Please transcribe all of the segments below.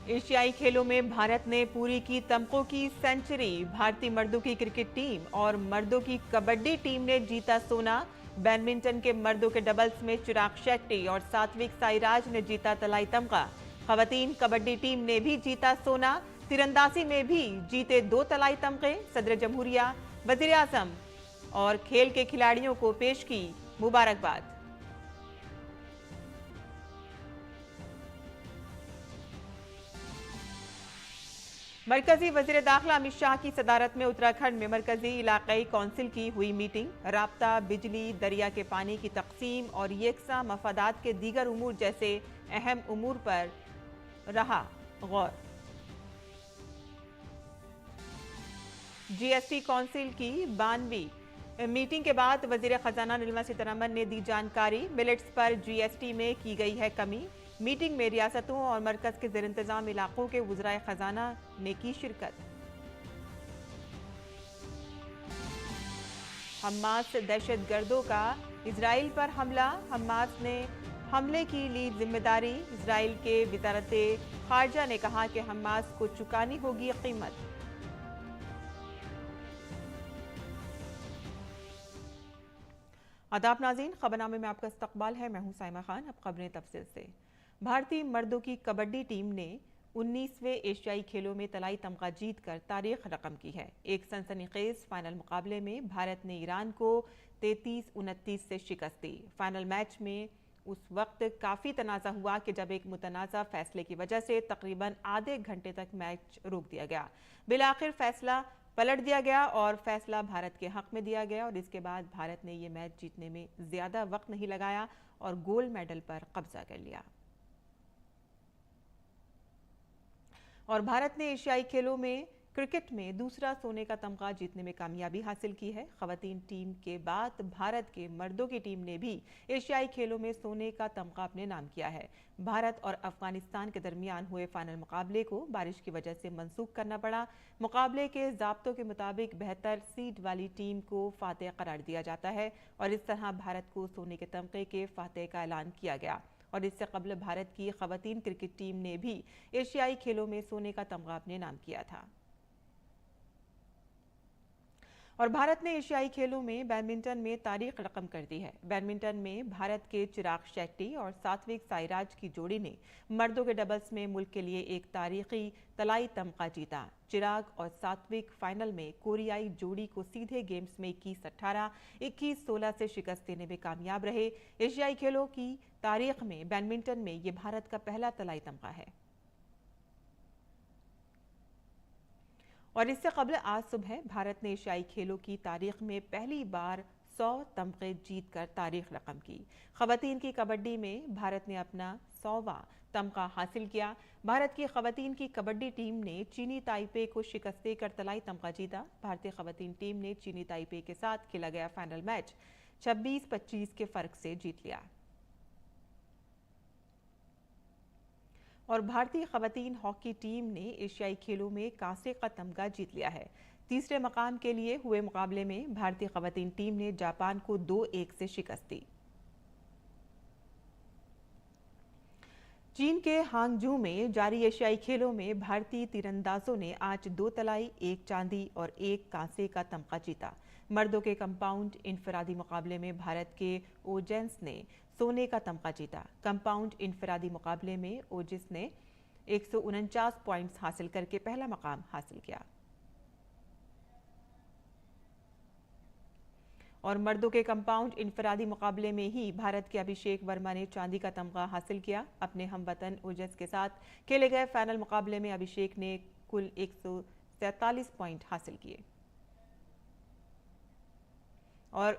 एशियाई खेलों में भारत ने पूरी की तमगों की सेंचुरी। भारतीय मर्दों की क्रिकेट टीम और मर्दों की कबड्डी टीम ने जीता सोना। बैडमिंटन के मर्दों के डबल्स में चिराग शेट्टी और सात्विक साईराज ने जीता तलाई तमगा। खवातीन कबड्डी टीम ने भी जीता सोना। तीरंदाजी में भी जीते 2 तलाई तमगे। सदर जमहूरिया, वजीर आजम और खेल के खिलाड़ियों को पेश की मुबारकबाद। मरकजी वजीर दाखिला अमित शाह की सदारत में उत्तराखंड में मरकजी इलाकाई कौंसिल की हुई मीटिंग। राब्ता, बिजली, दरिया के पानी की तकसीम और यकसा मफादात के दीगर उमूर जैसे अहम उमूर पर रहा गौर। जीएसटी कौंसिल की 92वीं मीटिंग के बाद वजीर खजाना निर्मला सीतारमण ने दी जानकारी। मिलेट्स पर जीएसटी में की गई है कमी। मीटिंग में रियासतों और मरकज के जेर इंतजाम इलाकों के वज़राए खजाना ने की शिरकत। हमास दहशतगर्दों का इजराइल पर हमला। हमास ने हमले की ली जिम्मेदारी। इजराइल के वज़ारत खारजा ने कहा कि हमास को चुकानी होगी कीमत। आदाब नाज़रीन, खबरनामे में आपका इस्तकबाल है। मैं हूं साइमा खान। अब खबरें तफसील से। भारतीय मर्दों की कबड्डी टीम ने 19वें एशियाई खेलों में तलाई तमगा जीतकर तारीख रकम की है। एक सनसनीखेज फाइनल मुकाबले में भारत ने ईरान को 33-29 से शिकस्त दी। फाइनल मैच में उस वक्त काफ़ी तनाज़ा हुआ कि जब एक मुतनाज़ा फैसले की वजह से तकरीबन आधे घंटे तक मैच रोक दिया गया। बिलाखिर फैसला पलट दिया गया और फैसला भारत के हक में दिया गया और इसके बाद भारत ने यह मैच जीतने में ज़्यादा वक्त नहीं लगाया और गोल्ड मेडल पर कब्जा कर लिया। और भारत ने एशियाई खेलों में क्रिकेट में दूसरा सोने का तमगा जीतने में कामयाबी हासिल की है। खवातीन टीम के बाद भारत के मर्दों की टीम ने भी एशियाई खेलों में सोने का तमगा अपने नाम किया है। भारत और अफगानिस्तान के दरमियान हुए फाइनल मुकाबले को बारिश की वजह से मंसूख करना पड़ा। मुकाबले के ज़ाब्तों के मुताबिक बेहतर सीड वाली टीम को फातेह करार दिया जाता है और इस तरह भारत को सोने के तमगे के फातेह का ऐलान किया गया। और इससे कबल भारत की खवातीन क्रिकेट टीम ने भी एशियाई खेलों में सोने का तमगा अपने नाम किया था। और भारत ने एशियाई खेलों में बैडमिंटन में तारीख रकम कर दी है। बैडमिंटन में भारत के चिराग शेट्टी और सात्विक साईराज की जोड़ी ने मर्दों के डबल्स में मुल्क के लिए एक तारीखी तलाई तमगा जीता। चिराग और सात्विक फाइनल में कोरियाई जोड़ी को सीधे गेम्स में 21-18, 21-16 से शिकस्त देने में कामयाब रहे। एशियाई खेलों की तारीख में बैडमिंटन में ये भारत का पहला तलाई तमगा है। और इससे कबल आज सुबह भारत ने एशियाई खेलों की तारीख में पहली बार 100 तमगे जीतकर तारीख रकम की। खवातीन की कबड्डी में भारत ने अपना 100वां तमगा हासिल किया। भारत की खवातीन की कबड्डी टीम ने चीनी ताइपे को शिकस्त देकर तलाई तमगा जीता। भारतीय खवातीन टीम ने चीनी ताइपे के साथ खेला गया फाइनल मैच 26-25 के फर्क से जीत लिया। और भारतीय खवातीन हॉकी टीम ने एशियाई खेलों में कांसे का तमगा जीत लिया है। तीसरे मकाम के लिए हुए मुकाबले में भारतीय खवातीन टीम ने जापान को 2-1 से शिकस्त दी। चीन के हांगझू में जारी एशियाई खेलों में भारतीय तीरंदाजों ने आज 2 तलाई, 1 चांदी और 1 कांसे का तमगा जीता। मर्दों के कंपाउंड इनफरादी मुकाबले में भारत के ओजेंस ने सोने का तमगा जीता। कंपाउंड इनफरादी मुकाबले में ओजिस ने 149 पॉइंट्स हासिल करके पहला मकाम हासिल किया। और मर्दों के कंपाउंड इनफरादी मुकाबले में ही भारत के अभिषेक वर्मा ने चांदी का तमगा हासिल किया। अपने हमवतन ओजस के साथ खेले गए फाइनल मुकाबले में अभिषेक ने कुल 147 पॉइंट हासिल किए। और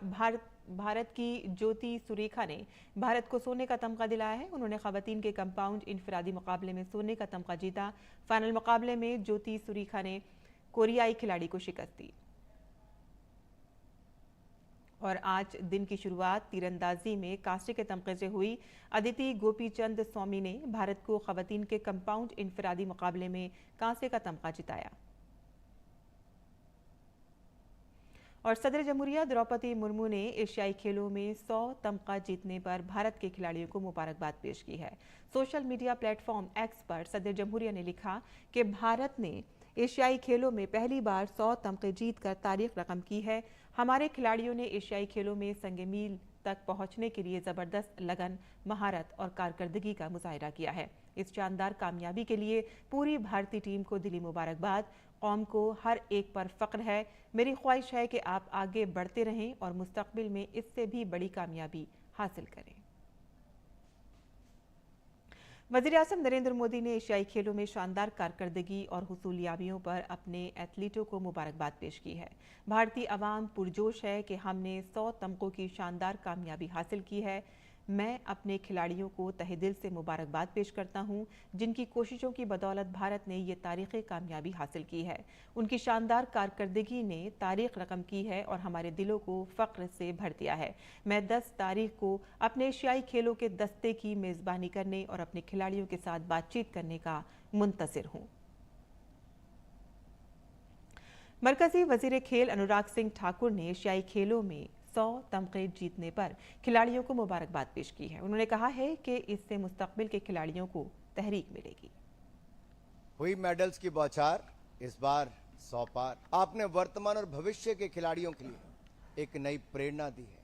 भारत की ज्योति सुरेखा ने भारत को सोने का तमगा दिलाया है। उन्होंने खवातीन के कंपाउंड इनफरादी मुकाबले में सोने का तमगा जीता। फाइनल मुकाबले में ज्योति सुरेखा ने कोरियाई खिलाड़ी को शिकस्त दी। और आज दिन की शुरुआत तीरंदाजी में कांसे के तमगे से हुई। अदिति गोपीचंद स्वामी ने भारत को खवातीन के कंपाउंड इनफरादी मुकाबले में कांसे का तमगा जिताया। और सदर जमहूरिया द्रौपदी मुर्मू ने एशियाई खेलों में 100 तमगा जीतने पर भारत के खिलाड़ियों को मुबारकबाद पेश की है। सोशल मीडिया प्लेटफॉर्म एक्स पर सदर जमहूरिया ने लिखा कि भारत ने एशियाई खेलों में पहली बार 100 तमगे जीतकर तारीख रकम की है। हमारे खिलाड़ियों ने एशियाई खेलों में संगे मील तक पहुंचने के लिए जबरदस्त लगन, महारत और कारकर्दगी का मुजाहिरा किया है। इस शानदार कामयाबी के लिए पूरी भारतीय टीम को दिली मुबारकबाद। कौम को हर एक पर फख्र है। मेरी ख्वाहिश है कि आप आगे बढ़ते रहें और मुस्तकबिल में इससे भी बड़ी कामयाबी हासिल करें। वज़ीर-ए-आज़म नरेंद्र मोदी ने एशियाई खेलों में शानदार कारकर्दगी और हुसूलियाबियों पर अपने एथलीटों को मुबारकबाद पेश की है। भारतीय अवाम पुरजोश है कि हमने 100 तमगों की शानदार कामयाबी हासिल की है। मैं अपने खिलाड़ियों को तहे दिल से मुबारकबाद पेश करता हूं, जिनकी कोशिशों की बदौलत भारत ने ये तारीख़ी कामयाबी हासिल की है। उनकी शानदार कारकर्दगी ने तारीख रकम की है और हमारे दिलों को फ़ख्र से भर दिया है। मैं 10 तारीख को अपने एशियाई खेलों के दस्ते की मेज़बानी करने और अपने खिलाड़ियों के साथ बातचीत करने का मुंतज़िर हूँ। मरकजी वज़ीर खेल अनुराग सिंह ठाकुर ने एशियाई खेलों में 100 तमगे जीतने पर खिलाड़ियों को मुबारकबाद पेश की है। उन्होंने कहा है कि इससे मुस्तकबिल के खिलाड़ियों को तहरीक मिलेगी। हुई मेडल्स की बौछार, इस बार 100 पार। आपने वर्तमान और भविष्य के खिलाड़ियों के लिए एक नई प्रेरणा दी है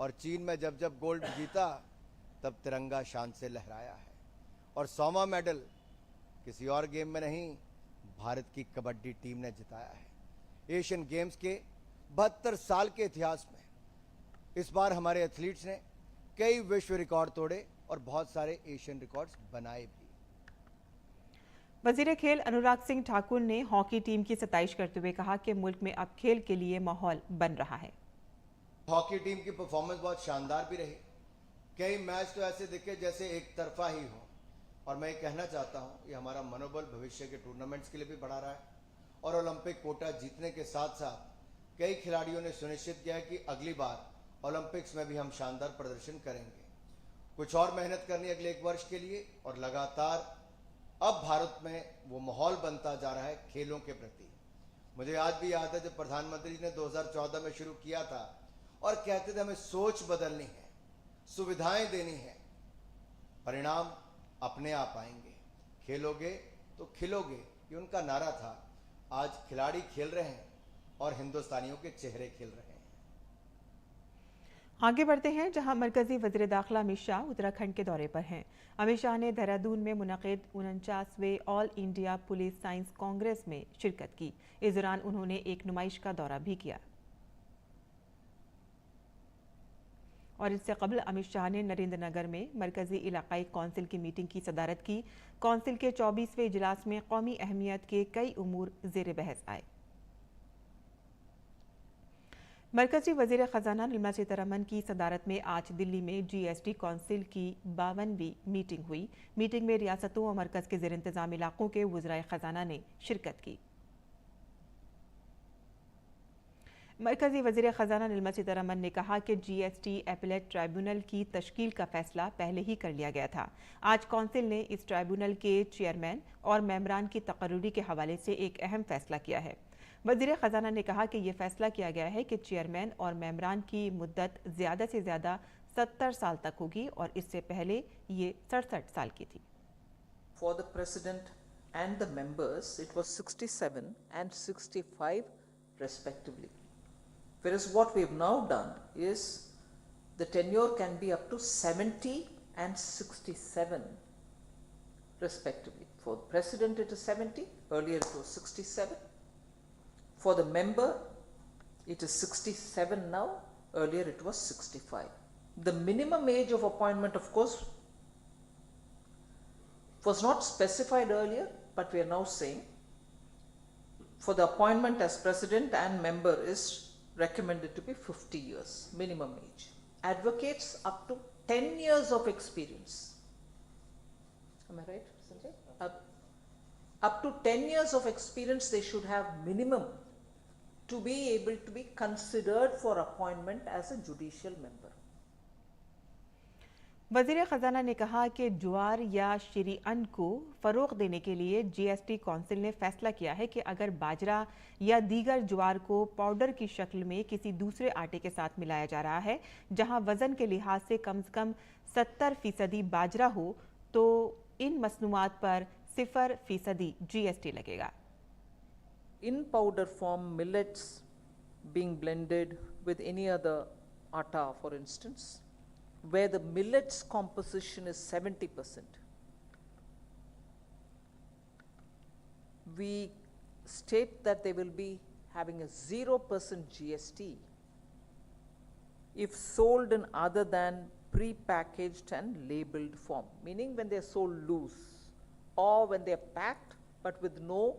और चीन में जब जब गोल्ड जीता तब तिरंगा शान से लहराया है। और 100वां मेडल किसी और गेम में नहीं, भारत की कबड्डी टीम ने जिताया है। एशियन गेम्स के 72 साल के इतिहास में इस बार हमारे एथलीट्स ने कई विश्व रिकॉर्ड तोड़े और बहुत सारे एशियन रिकॉर्ड्स बनाए भी। वज़ीर खेल अनुराग सिंह ठाकुर ने हॉकी टीम की सताइश करते हुए कहा कि मुल्क में अब खेल के लिए माहौल बन रहा है। हॉकी टीम की परफॉर्मेंस बहुत शानदार भी रही। कई मैच तो ऐसे दिखे जैसे एक तरफा ही हो। और मैं ये कहना चाहता हूँ, ये हमारा मनोबल भविष्य के टूर्नामेंट्स के लिए भी बढ़ा रहा है। और ओलंपिक कोटा जीतने के साथ साथ कई खिलाड़ियों ने सुनिश्चित किया है कि अगली बार ओलंपिक्स में भी हम शानदार प्रदर्शन करेंगे। कुछ और मेहनत करनी अगले 1 वर्ष के लिए और लगातार अब भारत में वो माहौल बनता जा रहा है खेलों के प्रति। मुझे आज भी याद है जब प्रधानमंत्री जी ने 2014 में शुरू किया था और कहते थे हमें सोच बदलनी है, सुविधाएं देनी है, परिणाम अपने आप आएंगे। खेलोगे तो खिलोगे, ये उनका नारा था। आज खिलाड़ी खेल रहे हैं और हिंदुस्तानियों के चेहरे खिल रहे हैं। आगे बढ़ते हैं, जहां मरकजी वज़ीर दाखिला अमित शाह उत्तराखंड के दौरे पर हैं। अमित शाह ने देहरादून में मुनक़िद 49वें All India Police Science Congress में शिरकत की। इस दौरान उन्होंने एक नुमाइश का दौरा भी किया और इससे कबल अमित शाह ने नरेंद्र नगर में मरकजी इलाकाई कौंसिल की मीटिंग की सदारत की। कौंसिल के 24वें इजलास में कौमी अहमियत के कई उमूर ज़ेर बहस आए। मरकजी वज़ीर ख़जाना निर्मला सीतारमण की सदारत में आज दिल्ली में GST कौंसिल की 52वीं मीटिंग हुई। मीटिंग में रियासतों और मरकज़ के ज़ेर इंतज़ाम इलाकों के वज़राए ख़जाना ने शिरकत की। मरकजी वज़ीर ख़जाना निर्मला सीतारमण ने कहा कि GST एपेलेट ट्राइब्यूनल की तश्कील का फैसला पहले ही कर लिया गया था। आज कौंसिल ने इस ट्राइब्यूनल के चेयरमैन और मेंबरान की तकर्रुरी के हवाले से एक अहम फैसला किया है। वज़ीर ख़जाना ने कहा कि यह फैसला किया गया है कि चेयरमैन और मेंबरान की मुद्दत ज़्यादा से ज़्यादा 70 साल तक होगी और इससे पहले ये 67 साल की थी। For the president and the members, it was 67 and 65 respectively. Whereas what we have now done is the tenure can be up to 70 and 67 respectively. For the president it is 70, earlier it was 67. For the member it is 67 now, earlier it was 65. The minimum age of appointment of course was not specified earlier, but we are now saying for the appointment as president and member is recommended to be 50 years minimum age. Advocates up to 10 years of experience. Am I right, Sanjay? Up to 10 years of experience they should have minimum to be able to be considered for appointment as a judicial member. वजीर खजाना ने कहा कि ज्वार या श्री अन्न को फरोग देने के लिए जीएसटी काउंसिल ने फैसला किया है कि अगर बाजरा या दीगर ज्वार को पाउडर की शक्ल में किसी दूसरे आटे के साथ मिलाया जा रहा है जहां वजन के लिहाज से कम 70% बाजरा हो तो इन मसनूआत पर 0% जीएसटी लगेगा। In powder form, millets being blended with any other atta, for instance, where the millets composition is 70%, we state that they will be having a 0% GST if sold in other than pre-packaged and labeled form, meaning when they are sold loose or when they are packed but with no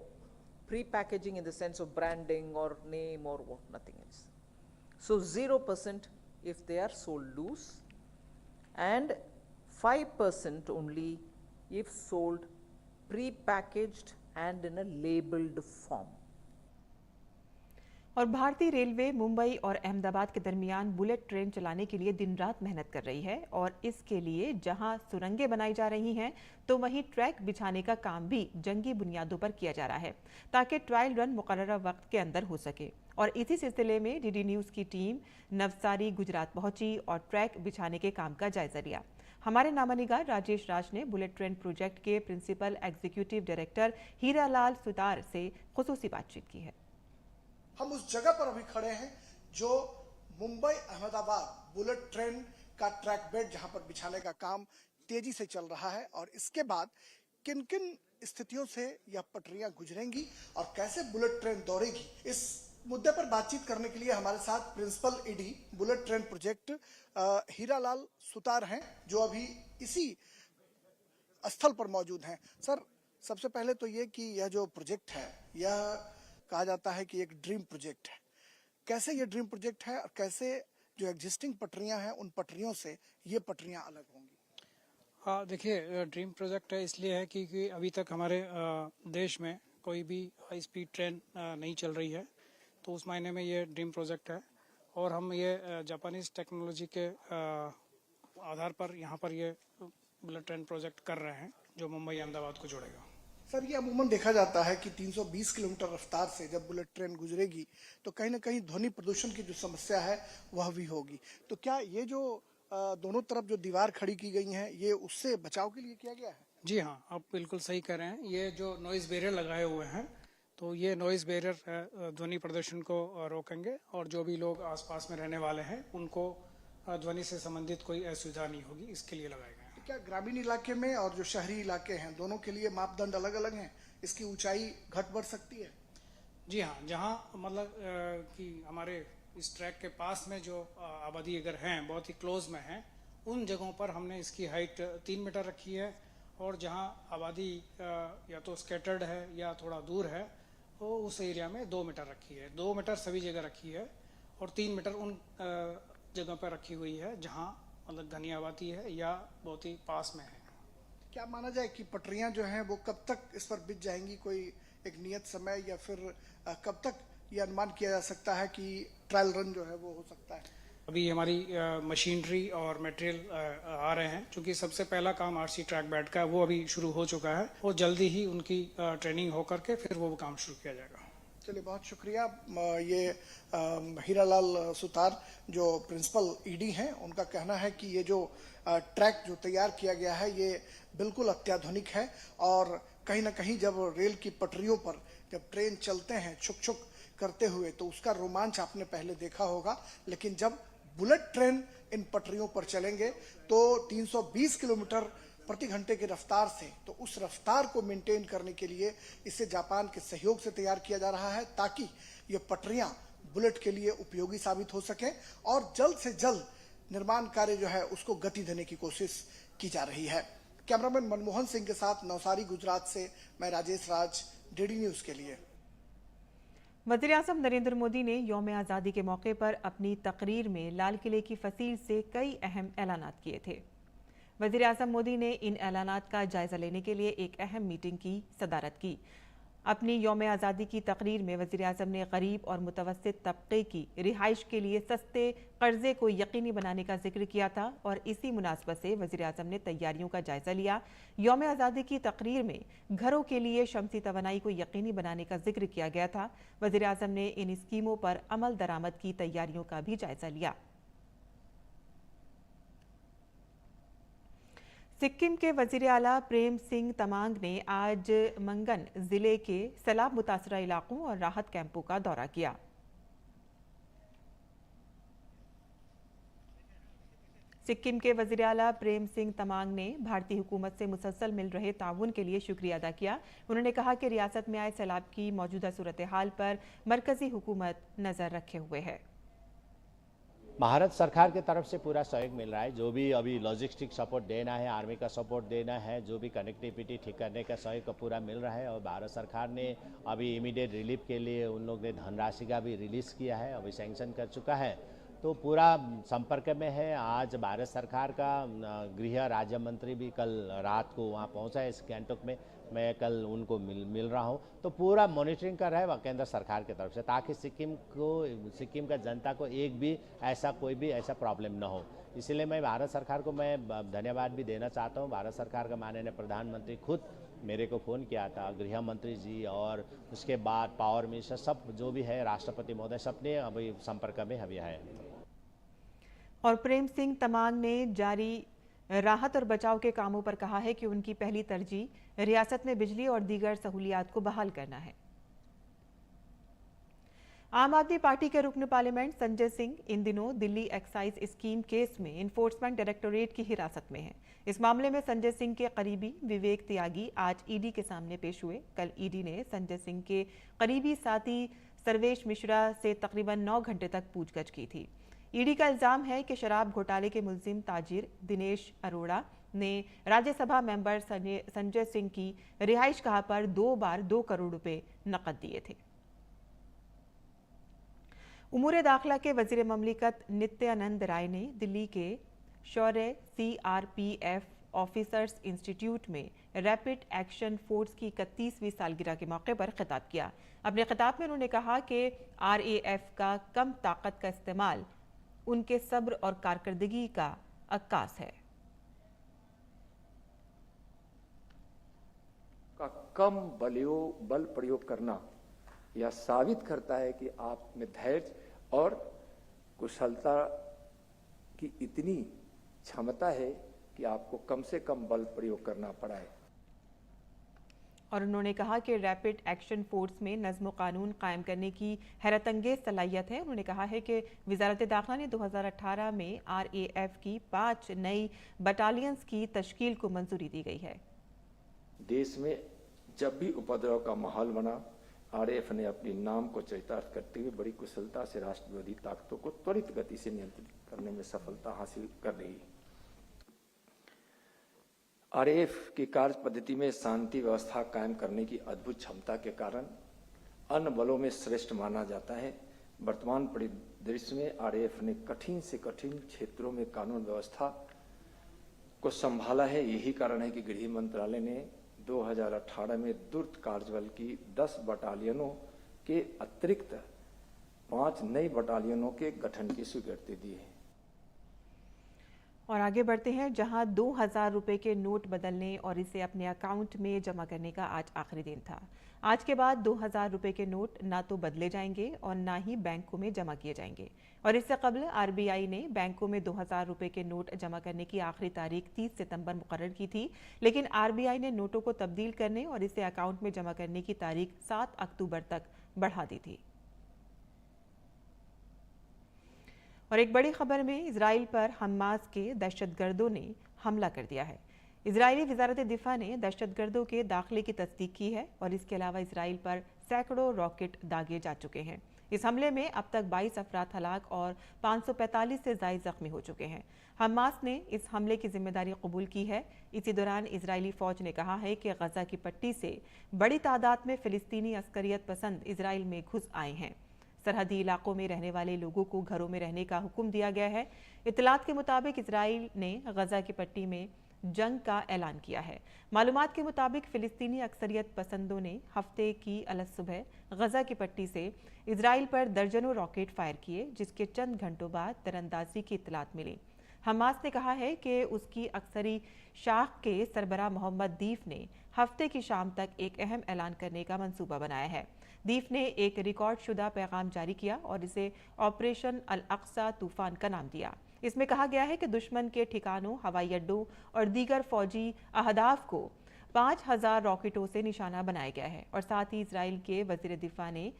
pre-packaging in the sense of branding or name or what, nothing else. So 0% if they are sold loose and 5% only if sold pre-packaged and in a labeled form. और भारतीय railway Mumbai और अहमदाबाद के दरमियान bullet train चलाने के लिए दिन रात मेहनत कर रही है और इसके लिए जहां सुरंगें बनाई जा रही हैं तो वहीं ट्रैक बिछाने का काम भी जंगी बुनियादों पर किया जा रहा है ताकि ट्रायल रन मुकर्ररा वक्त के अंदर हो सके। और इसी सिलसिले में डीडी न्यूज़ की टीम नवसारी गुजरात पहुंची और ट्रैक बिछाने के काम का जायजा लिया। हमारे नामानिगार राजेश राज ने बुलेट ट्रेन प्रोजेक्ट के principal executive director Hiralal Sutar से खुसूसी बातचीत की है। हम उस जगह पर अभी खड़े हैं जो मुंबई अहमदाबाद बुलेट ट्रेन का ट्रैक बेड जहां पर बिछाने का काम तेजी से चल रहा है और इसके बाद किन किन स्थितियों से यह पटरियां गुजरेंगी और कैसे बुलेट ट्रेन दौड़ेगी, इस मुद्दे पर बातचीत करने के लिए हमारे साथ principal ED bullet train project Hiralal Sutar हैं जो अभी इसी स्थल पर मौजूद हैं। सर, सबसे पहले तो ये कि यह जो प्रोजेक्ट है यह कहा जाता है कि एक ड्रीम प्रोजेक्ट है, कैसे ये ड्रीम प्रोजेक्ट है और कैसे जो एग्जिस्टिंग पटरियां हैं उन पटरियों से ये पटरियां अलग होंगी? हाँ, देखिए, ड्रीम प्रोजेक्ट है इसलिए है क्योंकि अभी तक हमारे देश में कोई भी हाई स्पीड ट्रेन नहीं चल रही है, तो उस मायने में ये ड्रीम प्रोजेक्ट है और हम ये जापानीज टेक्नोलॉजी के आधार पर यहाँ पर ये बुलेट ट्रेन प्रोजेक्ट कर रहे हैं जो मुंबई अहमदाबाद को जोड़ेगा। सर, ये अमूमन देखा जाता है कि 320 किलोमीटर रफ्तार से जब बुलेट ट्रेन गुजरेगी तो कहीं ना कहीं ध्वनि प्रदूषण की जो समस्या है वह भी होगी, तो क्या ये जो दोनों तरफ जो दीवार खड़ी की गई है ये उससे बचाव के लिए किया गया है? जी हाँ, आप बिल्कुल सही कह रहे हैं। ये जो नॉइज बैरियर लगाए हुए हैं तो ये नॉइज बैरियर ध्वनि प्रदूषण को रोकेंगे और जो भी लोग आसपास में रहने वाले हैं उनको ध्वनि से संबंधित कोई असुविधा नहीं होगी, इसके लिए लगाए गए हैं। क्या ग्रामीण इलाके में और जो शहरी इलाके हैं दोनों के लिए मापदंड अलग अलग हैं? इसकी ऊंचाई घट बढ़ सकती है? जी हाँ, जहाँ मतलब कि हमारे इस ट्रैक के पास में जो आबादी अगर हैं बहुत ही क्लोज में हैं उन जगहों पर हमने इसकी हाइट 3 मीटर रखी है और जहाँ आबादी या तो स्कैटर्ड है या थोड़ा दूर है वो उस एरिया में 2 मीटर रखी है। 2 मीटर सभी जगह रखी है और 3 मीटर उन जगह पर रखी हुई है जहाँ मतलब घनी आबादी है या बहुत ही पास में है। क्या माना जाए कि पटरियां जो हैं वो कब तक इस पर बिछ जाएंगी? कोई एक नियत समय या फिर कब तक ये अनुमान किया जा सकता है कि ट्रायल रन जो है वो हो सकता है? अभी हमारी मशीनरी और मटेरियल आ रहे हैं, क्योंकि सबसे पहला काम आरसी ट्रैक बेड का वो अभी शुरू हो चुका है और जल्दी ही उनकी ट्रेनिंग होकर के फिर वो काम शुरू किया जाएगा। चलिए, बहुत शुक्रिया। ये हीरालाल सुतार जो प्रिंसिपल ईडी हैं उनका कहना है कि ये जो ट्रैक जो तैयार किया गया है ये बिल्कुल अत्याधुनिक है और कहीं ना कहीं जब रेल की पटरियों पर जब ट्रेन चलते हैं छुक छुक करते हुए तो उसका रोमांच आपने पहले देखा होगा, लेकिन जब बुलेट ट्रेन इन पटरियों पर चलेंगे तो 320 किलोमीटर प्रति घंटे की रफ्तार से, तो उस रफ्तार को मेंटेन करने के लिए इसे जापान के सहयोग से तैयार किया जा रहा है ताकि ये पटरियां बुलेट के लिए उपयोगी साबित हो सके और जल्द से जल्द निर्माण कार्य जो है उसको गति देने की कोशिश की जा रही है। कैमरामैन मनमोहन सिंह के साथ नवसारी गुजरात से मैं राजेश राज, डीडी न्यूज के लिए। वज़ीर-ए-आज़म नरेंद्र मोदी ने यौम आज़ादी के मौके पर अपनी तकरीर में लाल किले की फसील से कई अहम ऐलानात किए थे। वज़ीर-ए-आज़म मोदी ने इन ऐलानात का जायजा लेने के लिए एक अहम मीटिंग की सदारत की। अपनी यौम आज़ादी की तकरीर में वज़ीर-ए-आज़म ने गरीब और मुतवस्सित तबके की रिहाइश के लिए सस्ते कर्जे को यकीनी बनाने का जिक्र किया था और इसी मुनासबत से वज़ीर-ए-आज़म ने तैयारियों का जायजा लिया। यौम आज़ादी की तकरीर में घरों के लिए शमसी तवानाई को यकीनी बनाने का जिक्र किया गया था। वज़ीर-ए-आज़म ने इन स्कीमों पर अमल दरामद की तैयारियों का भी जायजा लिया। सिक्किम के वज़ीर आला प्रेम सिंह तमांग ने आज मंगन जिले के सैलाब मुतासरा इलाकों और राहत कैंपों का दौरा किया। सिक्किम के वज़ीर आला प्रेम सिंह तमांग ने भारतीय हुकूमत से मुसलसल मिल रहे ताउन के लिए शुक्रिया अदा किया। उन्होंने कहा कि रियासत में आए सैलाब की मौजूदा सूरत हाल पर मरकजी हुकूमत नज़र रखे हुए है। भारत सरकार की तरफ से पूरा सहयोग मिल रहा है। जो भी अभी लॉजिस्टिक सपोर्ट देना है, आर्मी का सपोर्ट देना है, जो भी कनेक्टिविटी ठीक करने का सहयोग का पूरा मिल रहा है। और भारत सरकार ने अभी इमीडिएट रिलीफ के लिए उन लोग ने धनराशि का भी रिलीज़ किया है, अभी सैंक्शन कर चुका है, तो पूरा संपर्क में है। आज भारत सरकार का गृह राज्य मंत्री भी कल रात को वहाँ पहुँचा है इस गैंगटॉक में। मैं कल उनको मिल रहा हूँ, तो पूरा मॉनिटरिंग कर रहा है केंद्र सरकार की तरफ से, ताकि सिक्किम का जनता को कोई भी ऐसा प्रॉब्लम ना हो। इसलिए मैं भारत सरकार को मैं धन्यवाद भी देना चाहता हूँ। भारत सरकार का माननीय प्रधानमंत्री खुद मेरे को फ़ोन किया था, गृह मंत्री जी और उसके बाद पावर मिनिस्टर सब जो भी है, राष्ट्रपति महोदय, सबने अभी संपर्क में अभी है। और प्रेम सिंह तमांग ने जारी राहत और बचाव के कामों पर कहा है कि उनकी पहली तरजीह रियासत में बिजली और दीगर सहूलियात को बहाल करना है। आम आदमी पार्टी के रुकन पार्लियामेंट संजय सिंह इन दिनों दिल्ली एक्साइज स्कीम केस में इन्फोर्समेंट डायरेक्टोरेट की हिरासत में हैं। इस मामले में संजय सिंह के करीबी विवेक त्यागी आज ईडी के सामने पेश हुए। कल ईडी ने संजय सिंह के करीबी साथी सर्वेश मिश्रा से तकरीबन 9 घंटे तक पूछताछ की थी। ईडी का इल्जाम है कि शराब घोटाले के मुलजिम ताजिर दिनेश अरोड़ा ने राज्यसभा मेंबर संजय सिंह की रिहाइश गाह पर 2 बार 2 करोड़ रुपए नकद दिए थे। उमूर दाखिला के वजीर ममलिकत नित्यानंद राय ने दिल्ली के शौर्य CRPF ऑफिसर्स इंस्टीट्यूट में रैपिड एक्शन फोर्स की 31वीं सालगिरह के मौके पर खिताब किया। अपने खिताब में उन्होंने कहा कि RAF का कम ताकत का इस्तेमाल उनके सब्र और कारकर्दगी का अक्कास है। का कम बल प्रयोग करना यह साबित करता है कि आप में धैर्य और कुशलता की इतनी क्षमता है कि आपको कम से कम बल प्रयोग करना पड़ा है। और उन्होंने कहा कि रैपिड एक्शन फोर्स में नज़्म कानून कायम करने की हैरतअंगेज सलाहियत है। उन्होंने कहा है कि वजारत दाखिला ने 2018 में RAF की 5 नई बटालियंस की तश्कील को मंजूरी दी गई है। देश में जब भी उपद्रव का माहौल बना, RAF ने अपने नाम को चरितार्थ करते हुए बड़ी कुशलता से राष्ट्र विरोधी ताकतों को त्वरित गति से नियंत्रित करने में सफलता हासिल कर रही है। RAF की कार्य पद्धति में शांति व्यवस्था कायम करने की अद्भुत क्षमता के कारण अन्य बलों में श्रेष्ठ माना जाता है। वर्तमान परिदृश्य में RAF ने कठिन से कठिन क्षेत्रों में कानून व्यवस्था को संभाला है। यही कारण है कि गृह मंत्रालय ने 2018 में द्रुत कार्यबल की 10 बटालियनों के अतिरिक्त 5 नई बटालियनों के गठन की स्वीकृति दी है। और आगे बढ़ते हैं, जहां 2000 रुपए के नोट बदलने और इसे अपने अकाउंट में जमा करने का आज आखिरी दिन था। आज के बाद 2000 रुपए के नोट ना तो बदले जाएंगे और ना ही बैंकों में जमा किए जाएंगे। और इससे कबल RBI ने बैंकों में 2000 रुपए के नोट जमा करने की आखिरी तारीख 30 सितंबर मुकर्रर की थी, लेकिन RBI ने नोटों को तब्दील करने और इसे अकाउंट में जमा करने की तारीख 7 अक्टूबर तक बढ़ा दी थी। और एक बड़ी खबर में, इजराइल पर हमास के दहशतगर्दों ने हमला कर दिया है। इजरायली वजारत दिफा ने दहशतगर्दों के दाखिले की तस्दीक की है और इसके अलावा इजराइल पर सैकड़ों रॉकेट दागे जा चुके हैं। इस हमले में अब तक 22 अफराद हलाक और 545 से ज़ायद जख्मी हो चुके हैं। हमास ने इस हमले की जिम्मेदारी कबूल की है। इसी दौरान इजरायली फौज ने कहा है कि गजा की पट्टी से बड़ी तादाद में फिलिस्तीनी अस्करियत पसंद इजराइल में घुस आए हैं। सरहदी इलाकों में रहने वाले लोगों को घरों में रहने का हुक्म दिया गया है। इत्तलात के मुताबिक इजराइल ने गजा की पट्टी में जंग का ऐलान किया है। मालूमात के मुताबिक फिलिस्तीनी अक्सरियत पसंदों ने हफ्ते की अलग सुबह गजा की पट्टी से इजराइल पर दर्जनों रॉकेट फायर किए, जिसके चंद घंटों बाद तीरंदाजी की इत्तलात मिली। हमास ने कहा है कि उसकी अक्सरी शाख के सरबराह मोहम्मद दीफ ने हफ्ते की शाम तक एक अहम ऐलान करने का मंसूबा बनाया है। दीफ ने एक रिकॉर्ड शुदा पैगाम जारी किया और इसे ऑपरेशन अल अक्सा तूफान का नाम दिया। इसमें कहा गया है कि दुश्मन के ठिकानों, हवाई अड्डों और दीगर फौजी अहदाफ को 5000 रॉकेटों से निशाना बनाया गया है और साथ ही इजराइल के वजीर दिफा ने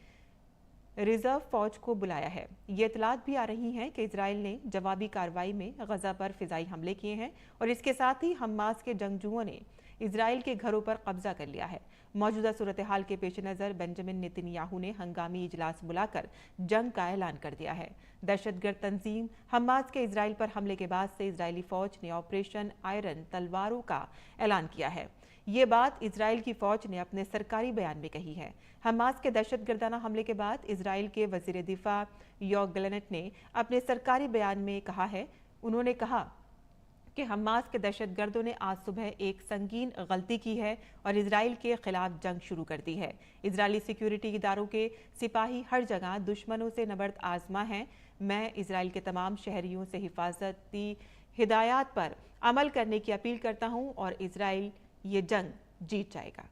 रिजर्व फौज को बुलाया है। ये इतलात भी आ रही हैं कि इजराइल ने जवाबी कार्रवाई में गजा पर फिजाई हमले किए हैं और इसके साथ ही हमास के जंगजुओं ने इजराइल के घरों पर कब्जा कर लिया है। मौजूदा सूरत हाल के पेश नज़र बेंजामिन नेतन्याहू ने हंगामी इजलास बुलाकर जंग का ऐलान कर दिया है। दहशतगर्द तंजीम हमास के इजराइल पर हमले के बाद से इजरायली फौज ने ऑपरेशन आयरन तलवारों का ऐलान किया है। ये बात इजराइल की फौज ने अपने सरकारी बयान में कही है। हमास के दहशतगर्दाना हमले के बाद इजराइल के वजीर दिफा योव गैलेंट ने अपने सरकारी बयान में कहा है, उन्होंने कहा कि हमास के दहशतगर्दों ने आज सुबह एक संगीन गलती की है और इजराइल के खिलाफ जंग शुरू कर दी है। इजरायली सिक्योरिटी इदारों के सिपाही हर जगह दुश्मनों से नबर्द आजमा हैं। मैं इजराइल के तमाम शहरियों से हिफाजती हिदायत पर अमल करने की अपील करता हूं और इजराइल ये जंग जीत जाएगा।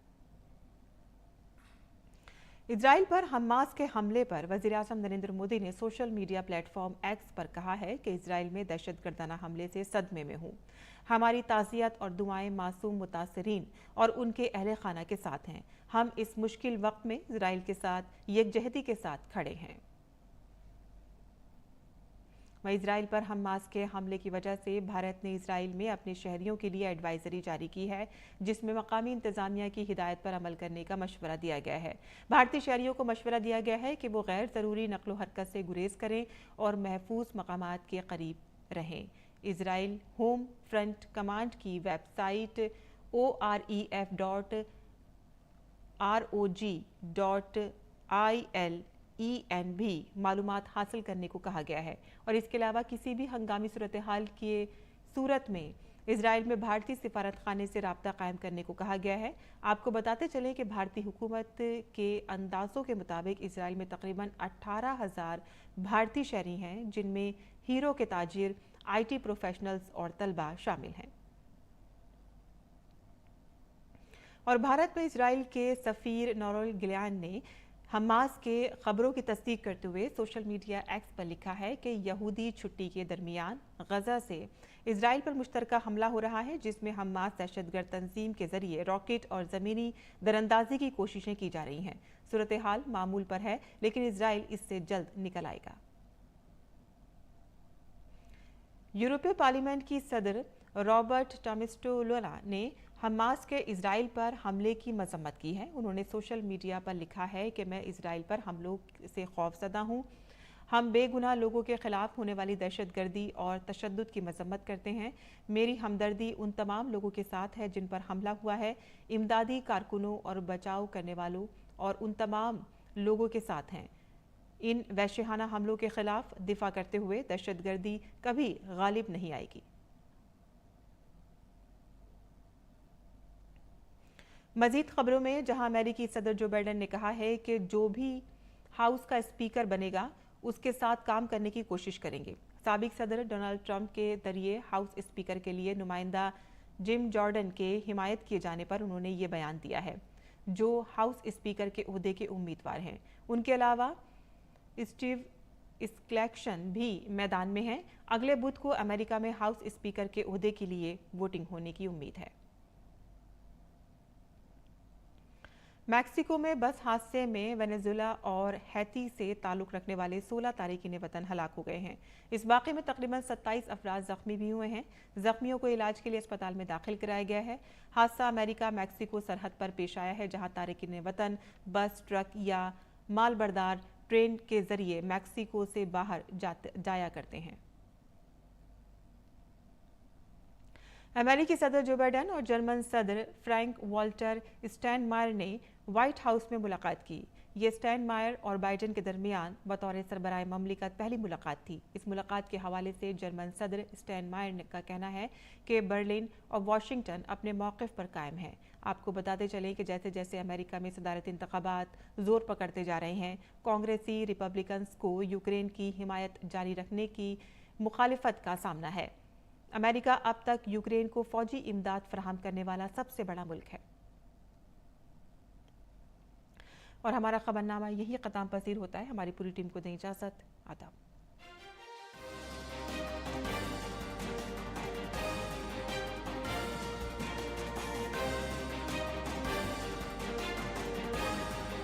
इजराइल पर हमास के हमले पर वज़ीर-ए-आज़म नरेंद्र मोदी ने सोशल मीडिया प्लेटफॉर्म एक्स पर कहा है कि इजराइल में दहशतगर्दाना हमले से सदमे में हूँ। हमारी ताज़ियत और दुआएं मासूम मुतासरीन और उनके अहले खाना के साथ हैं। हम इस मुश्किल वक्त में इजराइल के साथ यकजहती के साथ खड़े हैं। वहीं इजराइल पर हमास के हमले की वजह से भारत ने इजराइल में अपने शहरियों के लिए एडवाइजरी जारी की है, जिसमें मकामी इंतजामिया की हिदायत पर अमल करने का मशवरा दिया गया है। भारतीय शहरियों को मशवरा दिया गया है कि वो गैर ज़रूरी नकलो हरकत से गुरेज करें और महफूज मकामात के करीब रहें। इजराइल होम फ्रंट कमांड की वेबसाइट oref.rog.il भी मालूमात हासिल करने को कहा गया है और इसके अलावा किसी भी हंगामी सूरत हाल की सूरत में इजराइल में भारतीय सिफारत खाने से राब्ता कायम करने को कहा गया है। आपको बताते चलें कि भारतीय हुकूमत के अंदाजों के मुताबिक इजराइल में तकरीबन 18,000 भारतीय शहरी हैं, जिनमें हीरो के ताजिर, IT प्रोफेशनल्स और तलबा शामिल हैं। और भारत में इजराइल के सफ़ीर नूरुल गिलान ने हमास के खबरों की तस्दीक करते हुए सोशल मीडिया एक्स पर लिखा है कि यहूदी छुट्टी के दरमियान गजा से इजराइल पर मुश्तरका हमला हो रहा है, जिसमें हमास दहशतगर्द तंजीम के जरिए रॉकेट और ज़मीनी दरअंदाजी की कोशिशें की जा रही हैं। सूरत हाल मामूल पर है, लेकिन इजराइल इससे जल्द निकल आएगा। यूरोपीय पार्लियामेंट की सदर रॉबर्ट टमिस्टोलोना ने हमास के इजराइल पर हमले की मजम्मत की है। उन्होंने सोशल मीडिया पर लिखा है कि मैं इजराइल पर हमलों से खौफजदा हूँ। हम बेगुनाह लोगों के खिलाफ होने वाली दहशतगर्दी और तशद्दुद की मजम्मत करते हैं। मेरी हमदर्दी उन तमाम लोगों के साथ है जिन पर हमला हुआ है, इमदादी कारकुनों और बचाव करने वालों और उन तमाम लोगों के साथ हैं। इन वहशियाना हमलों के खिलाफ दिफा करते हुए दहशतगर्दी कभी गालिब नहीं आएगी। मजीद खबरों में, जहां अमेरिकी सदर जो बाइडेन ने कहा है कि जो भी हाउस का स्पीकर बनेगा उसके साथ काम करने की कोशिश करेंगे। साबिक सदर डोनाल्ड ट्रंप के जरिए हाउस स्पीकर के लिए नुमाइंदा जिम जॉर्डन के हिमायत किए जाने पर उन्होंने ये बयान दिया है, जो हाउस स्पीकर के ओहदे के उम्मीदवार हैं। उनके अलावा स्टीव स्क्लैक्शन भी मैदान में हैं। अगले बुध को अमेरिका में हाउस स्पीकर के ओहदे के लिए वोटिंग होने की उम्मीद है। मैक्सिको में बस हादसे में वेनेजुएला और हैती से ताल्लुक़ रखने वाले 16 तारकीन वतन हलाक हो गए हैं। इस वाक़े में तकरीबन 27 अफराद ज़ख्मी भी हुए हैं। ज़ख्मियों को इलाज के लिए अस्पताल में दाखिल कराया गया है। हादसा अमेरिका मैक्सिको सरहद पर पेश आया है, जहां तारकीन वतन बस, ट्रक या मालबरदार ट्रेन के जरिए मैक्सिको से बाहर जाया करते हैं। अमेरिकी सदर जो बाइडेन और जर्मन सदर फ्रैंक वॉल्टर स्टाइनमायर ने व्हाइट हाउस में मुलाकात की। ये स्टैइनमायर और बाइडेन के दरमियान बतौर सरबराह ममलिकत पहली मुलाकात थी। इस मुलाकात के हवाले से जर्मन सदर स्टैइनमायर का कहना है कि बर्लिन और वाशिंगटन अपने मौक़िफ़ पर कायम है। आपको बताते चलें कि जैसे जैसे अमेरिका में सदारती इंतखाबात जोर पकड़ते जा रहे हैं, कांग्रेसी रिपब्लिकन्स को यूक्रेन की हिमायत जारी रखने की मुखालिफत का सामना है। अमेरिका अब तक यूक्रेन को फौजी इमदाद फराहम करने वाला सबसे बड़ा मुल्क है। और हमारा खबरनामा यही ख़त्म पसीर होता है। हमारी पूरी टीम को दें इजाज़त। आदाब।